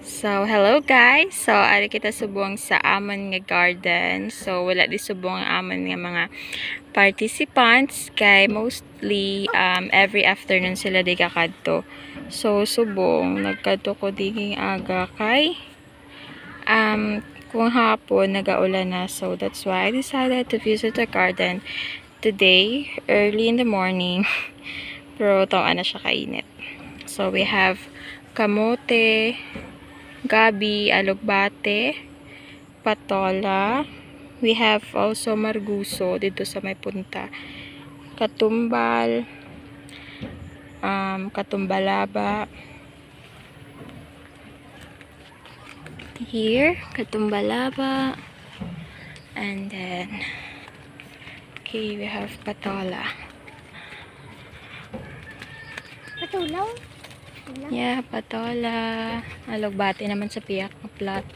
So, hello guys. So, ari kita subong sa amon nga garden. So, wala di subong ang amon nga mga participants kay mostly every afternoon sila di kakadto. So, subong nagkadto ko diging aga kay kung hapon nagaulan na. So, that's why I decided to visit the garden today early in the morning. Pero taon na siya kainit. So, we have kamote, gabi, alugbate, patola. We have also marguso dito sa may punta. Katumbal, katumbalaba. Here, katumbalaba. And then, okay, we have patola. Patulaw? Yeah, patola. Alugbate naman sa piyak na plot.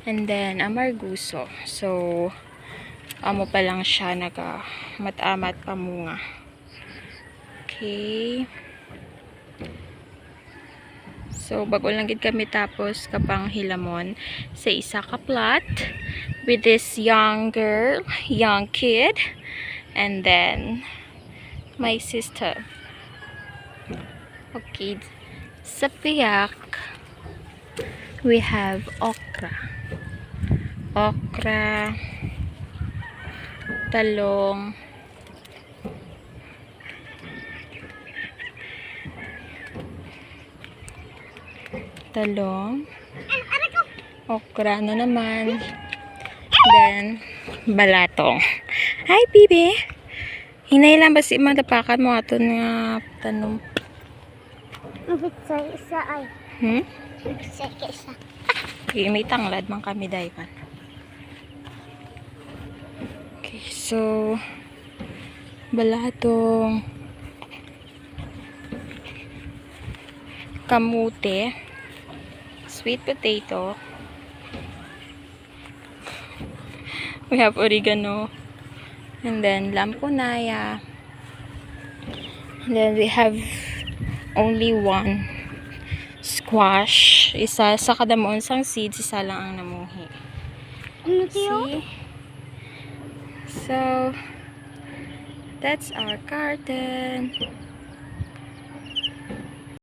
And then, amarguso. So, amo pa lang siya mat-amat pamunga. Okay. So, bago lang gid kami tapos kapang hilamon sa isa ka plot with this young girl, young kid, and then my sister. Okay. Sa piyak, we have okra. Okra, talong, okra na naman, then balatong. Hi, bibi! Hinay lang ba si madapakan mo ato nga tanong? Mabitsay isa ay. Mabitsay ka isa. Okay, may tanglad man kami dayman. Okay, so balatong, kamute, sweet potato, we have oregano, and then lampunaya, and then we have only one squash, isa sa kadamon sang seeds, isa lang ang namuhi. Ano tiyo? See? So that's our garden.